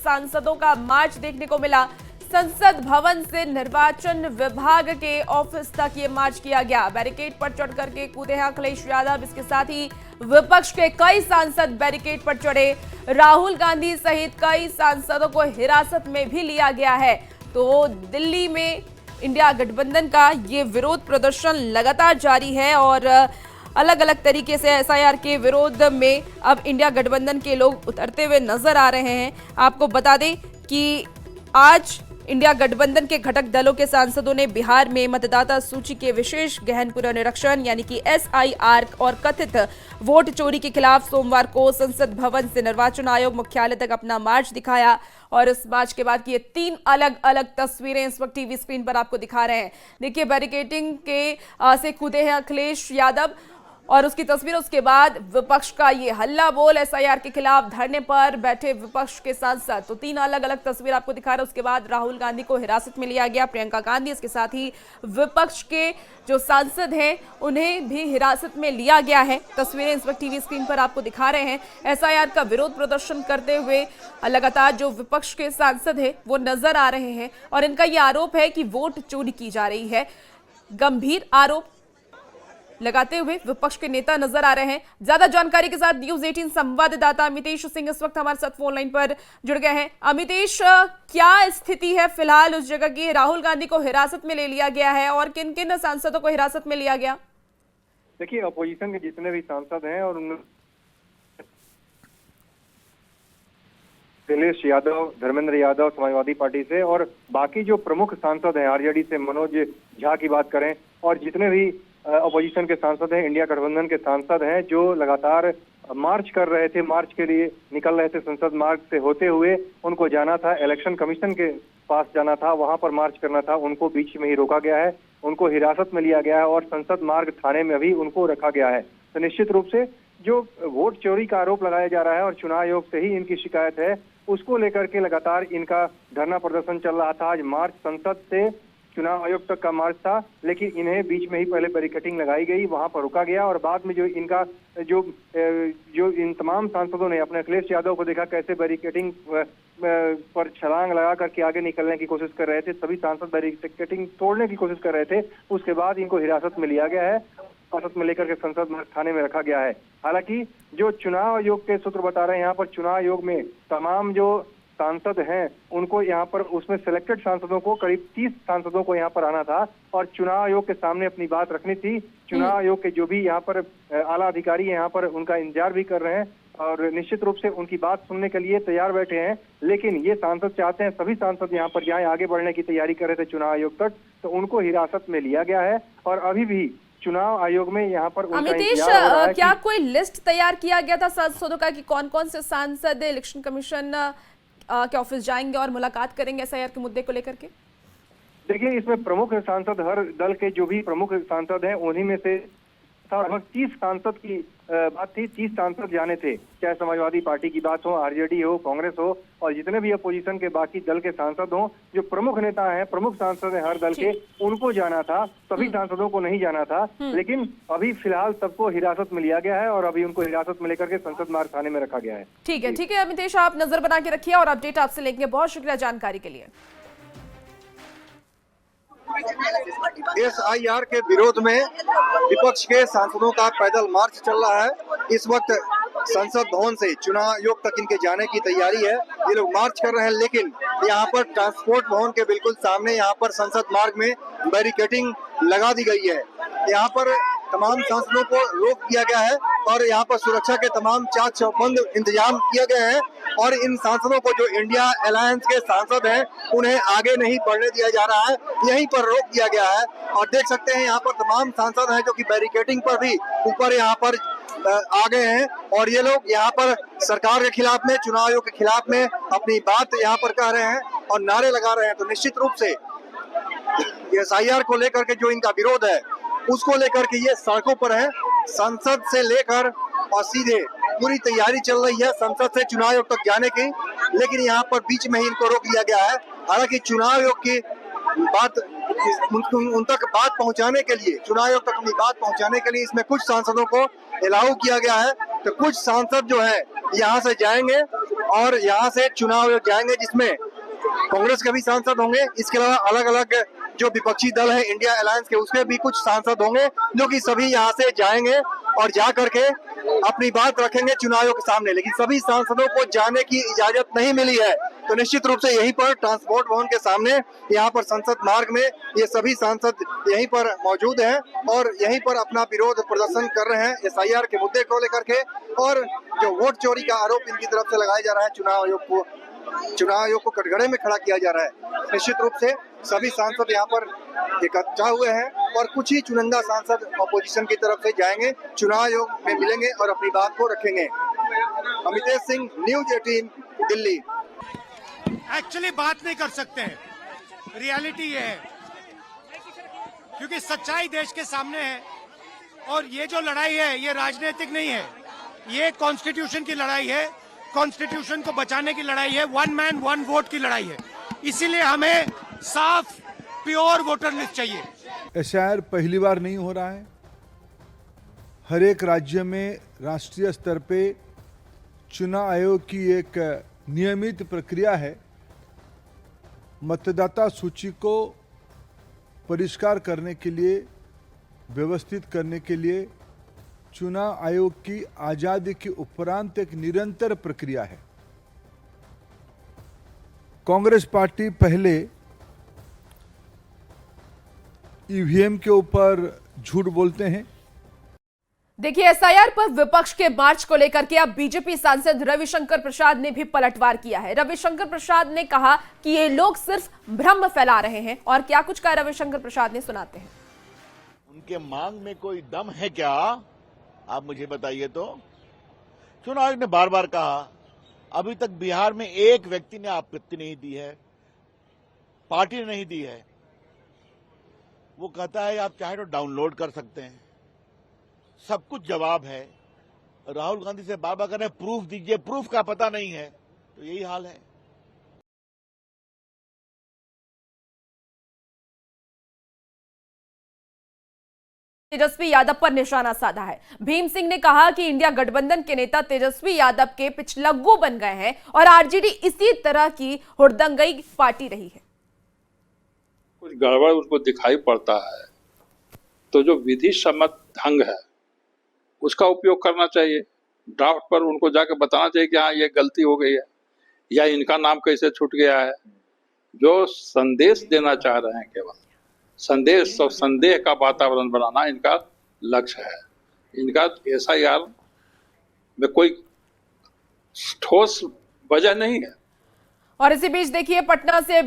सांसदों का मार्च देखने को मिला। संसद भवन से निर्वाचन विभाग के ऑफिस तक ये मार्च किया गया। बैरिकेड पर चढ़ करके कूदे हैं अखिलेश यादव। इसके साथ ही विपक्ष के कई सांसद बैरिकेड पर चढ़े। राहुल गांधी सहित कई सांसदों को हिरासत में भी लिया गया है। तो दिल्ली में इंडिया गठबंधन का ये विरोध प्रदर्शन लगातार जारी है और अलग अलग तरीके से एसआईआर के विरोध में अब इंडिया गठबंधन के लोग उतरते हुए नजर आ रहे हैं। आपको बता दें कि आज इंडिया गठबंधन के घटक दलों के सांसदों ने बिहार में मतदाता सूची के विशेष गहन पुनरीक्षण यानी कि एसआईआर और कथित वोट चोरी के खिलाफ सोमवार को संसद भवन से निर्वाचन आयोग मुख्यालय तक अपना मार्च दिखाया। और इस मार्च के बाद की ये 3 अलग अलग तस्वीरें इस वक्त टीवी स्क्रीन पर आपको दिखा रहे हैं। देखिए, बैरिकेडिंग के से कूदे हैं अखिलेश यादव और उसकी तस्वीर। उसके बाद विपक्ष का ये हल्ला बोल एसआईआर के खिलाफ धरने पर बैठे विपक्ष के सांसद। तो 3 अलग अलग तस्वीर आपको दिखा रहे हैं। उसके बाद राहुल गांधी को हिरासत में लिया गया, प्रियंका गांधी, इसके साथ ही विपक्ष के जो सांसद हैं उन्हें भी हिरासत में लिया गया है। तस्वीरें इस वक्त टीवी स्क्रीन पर आपको दिखा रहे हैं। एसआईआर का विरोध प्रदर्शन करते हुए लगातार जो विपक्ष के सांसद हैं वो नजर आ रहे हैं और इनका ये आरोप है कि वोट चोरी की जा रही है। गंभीर आरोप लगाते हुए विपक्ष के नेता नजर आ रहे हैं। ज्यादा जानकारी के साथ न्यूज 18 संवाददाता अमितेश सिंह इस वक्त हमारे साथ फोन लाइन पर जुड़ गए हैं। अमितेश, क्या स्थिति है फिलहाल उस जगह की? राहुल गांधी को हिरासत में ले लिया गया है और किन किन सांसदों को हिरासत में लिया गया? देखिए, अपोजिशन के जितने भी सांसद हैं और अखिलेश यादव, धर्मेंद्र यादव समाजवादी पार्टी से और बाकी जो प्रमुख सांसद हैं आरजेडी से मनोज झा की बात करें और जितने भी अपोजिशन के सांसद हैं, इंडिया गठबंधन के सांसद हैं जो लगातार मार्च कर रहे थे, मार्च के लिए निकल रहे थे संसद मार्ग से होते हुए। उनको जाना था इलेक्शन कमीशन के पास जाना था, वहां पर मार्च करना था। उनको बीच में ही रोका गया है, उनको हिरासत में लिया गया है और संसद मार्ग थाने में भी उनको रखा गया है। तो निश्चित रूप से जो वोट चोरी का आरोप लगाया जा रहा है और चुनाव आयोग से ही इनकी शिकायत है, उसको लेकर के लगातार इनका धरना प्रदर्शन चल रहा था। आज मार्च संसद से चुनाव आयोग तक का मार्च था, लेकिन इन्हें बीच में ही पहले बैरिकेडिंग लगाई गई, वहां पर रुका गया और बाद में जो इनका जो इन तमाम सांसदों ने अपने अखिलेश यादव को देखा कैसे बैरिकेडिंग पर छलांग लगा करके आगे निकलने की कोशिश कर रहे थे। सभी सांसद बैरिकेडिंग तोड़ने की कोशिश कर रहे थे। उसके बाद इनको हिरासत में लिया गया है, हिरासत में लेकर के संसद थाने में रखा गया है। हालांकि जो चुनाव आयोग के सूत्र बता रहे हैं, यहाँ पर चुनाव आयोग में तमाम जो सांसद हैं उनको यहाँ पर उसमें सिलेक्टेड सांसदों को करीब 30 सांसदों को यहाँ पर आना था और चुनाव आयोग के सामने अपनी बात रखनी थी। चुनाव आयोग के जो भी यहाँ पर आला अधिकारी यहाँ पर उनका इंतजार भी कर रहे हैं और निश्चित रूप से उनकी बात सुनने के लिए तैयार बैठे हैं। लेकिन ये सांसद चाहते हैं सभी सांसद यहाँ पर जाएं, आगे बढ़ने की तैयारी कर रहे थे चुनाव आयोग तक, तो उनको हिरासत में लिया गया है और अभी भी चुनाव आयोग में यहाँ पर अमितेश, क्या कोई लिस्ट तैयार किया गया था सांसदों का कि कौन कौन से सांसद इलेक्शन कमीशन के ऑफिस जाएंगे और मुलाकात करेंगे एसआईआर के मुद्दे को लेकर के? देखिए, इसमें प्रमुख सांसद, हर दल के जो भी प्रमुख सांसद हैं उन्हीं में से लगभग 30 सांसद की बात थी। 30 सांसद जाने थे, चाहे समाजवादी पार्टी की बात हो, आरजेडी हो, कांग्रेस हो और जितने भी अपोजिशन के बाकी दल के सांसद हो, जो प्रमुख नेता हैं, प्रमुख सांसद हैं हर दल के, उनको जाना था। सभी सांसदों को नहीं जाना था। लेकिन अभी फिलहाल सबको हिरासत में लिया गया है और अभी उनको हिरासत में लेकर के संसद मार्ग थाने में रखा गया है। ठीक है, ठीक है अमितेश, आप नजर बना के रखिए और अपडेट आपसे लेंगे। बहुत शुक्रिया जानकारी के लिए। एसआईआर के विरोध में विपक्ष के सांसदों का पैदल मार्च चल रहा है। इस वक्त संसद भवन से चुनाव आयोग तक इनके जाने की तैयारी है। ये लोग मार्च कर रहे हैं, लेकिन यहाँ पर ट्रांसपोर्ट भवन के बिल्कुल सामने यहाँ पर संसद मार्ग में बैरिकेडिंग लगा दी गई है। यहाँ पर तमाम सांसदों को रोक दिया गया है और यहाँ पर सुरक्षा के तमाम चाक चौबंद इंतजाम किए गए हैं और इन सांसदों को जो इंडिया अलायंस के सांसद हैं उन्हें आगे नहीं बढ़ने दिया जा रहा है, यहीं पर रोक दिया गया है। और देख सकते हैं यहाँ पर तमाम सांसद हैं जो कि बैरिकेडिंग पर भी ऊपर यहाँ पर आ गए हैं और ये लोग यहाँ पर सरकार के खिलाफ में, चुनाव आयोग के खिलाफ में अपनी बात यहाँ पर कह रहे हैं और नारे लगा रहे हैं। तो निश्चित रूप से एसआईआर को लेकर के जो इनका विरोध है उसको लेकर के ये सड़कों पर है। संसद से लेकर और सीधे पूरी तैयारी चल रही है संसद से चुनाव आयोग तक जाने की, लेकिन यहाँ पर बीच में ही इनको रोक लिया गया है। हालांकि चुनाव आयोग की बात उन तक बात पहुंचाने के लिए, चुनाव आयोग तक अपनी बात पहुंचाने के लिए इसमें कुछ सांसदों को अलाउ किया गया है। तो कुछ सांसद जो है यहाँ से जाएंगे और यहाँ से चुनाव जाएंगे जिसमें कांग्रेस के भी सांसद होंगे। इसके अलावा अलग अलग जो विपक्षी दल है इंडिया अलायंस के, उसके भी कुछ सांसद होंगे जो कि सभी यहाँ से जाएंगे और जा करके अपनी बात रखेंगे चुनाव आयोग के सामने। लेकिन सभी सांसदों को जाने की इजाजत नहीं मिली है, तो निश्चित रूप से यहीं पर ट्रांसपोर्ट भवन के सामने, यहाँ पर संसद मार्ग में ये सभी सांसद यहीं पर मौजूद हैं और यहीं पर अपना विरोध प्रदर्शन कर रहे हैं SIR के मुद्दे को लेकर के। और जो वोट चोरी का आरोप इनकी तरफ से लगाया जा रहा है, चुनाव आयोग को कटघरे में खड़ा किया जा रहा है। निश्चित रूप से सभी सांसद यहाँ पर इकट्ठा हुए हैं और कुछ ही चुनिंदा सांसद अपोजिशन की तरफ से जाएंगे, चुनाव आयोग में मिलेंगे और अपनी बात को रखेंगे। अमितेश सिंह, न्यूज़ 18, दिल्ली। एक्चुअली बात नहीं कर सकते हैं, रियलिटी ये है, क्योंकि सच्चाई देश के सामने है और ये जो लड़ाई है ये राजनीतिक नहीं है, ये कॉन्स्टिट्यूशन की लड़ाई है, कॉन्स्टिट्यूशन को बचाने की लड़ाई है, वन मैन वन वोट की लड़ाई है। इसीलिए हमें साफ प्योर वोटर लिस्ट चाहिए। SIR पहली बार नहीं हो रहा है। हर एक राज्य में राष्ट्रीय स्तर पे चुनाव आयोग की एक नियमित प्रक्रिया है। मतदाता सूची को परिष्कार करने के लिए, व्यवस्थित करने के लिए चुनाव आयोग की आज़ादी के उपरांत एक निरंतर प्रक्रिया है। कांग्रेस पार्टी पहले EVM के ऊपर झूठ बोलते हैं। देखिए, SIR पर विपक्ष के मार्च को लेकर के अब बीजेपी सांसद रविशंकर प्रसाद ने भी पलटवार किया है। रविशंकर प्रसाद ने कहा कि ये लोग सिर्फ भ्रम फैला रहे हैं। और क्या कुछ कहा रविशंकर प्रसाद ने, सुनाते हैं। उनके मांग में कोई दम है क्या, आप मुझे बताइए। तो चुनाव आयोग ने बार बार कहा, अभी तक बिहार में एक व्यक्ति ने आपत्ति नहीं दी है, पार्टी ने नहीं दी है। वो कहता है आप चाहे तो डाउनलोड कर सकते हैं, सब कुछ जवाब है। राहुल गांधी से बार बार कह रहे हैं प्रूफ दीजिए, प्रूफ का पता नहीं है। तो यही हाल है। तेजस्वी यादव पर निशाना साधा है। भीम सिंह ने कहा कि इंडिया गठबंधन के नेता तेजस्वी यादव के पिछलग्गू बन गए हैं और आरजेडी इसी तरह की हुड़दंगई पार्टी रही है। कुछ गड़बड़ उसको दिखाई पड़ता है तो जो विधि सम्मत ढंग है उसका उपयोग करना चाहिए। ड्राफ्ट पर उनको जाके बताना चाहिए कि हाँ ये गलती हो गई है या इनका नाम कैसे छूट गया है। जो संदेश देना चाह रहे हैं, केवल संदेश और संदेह का वातावरण बनाना इनका लक्ष्य है। इनका SIR में कोई ठोस वजह नहीं है। और इसी बीच देखिए, पटना से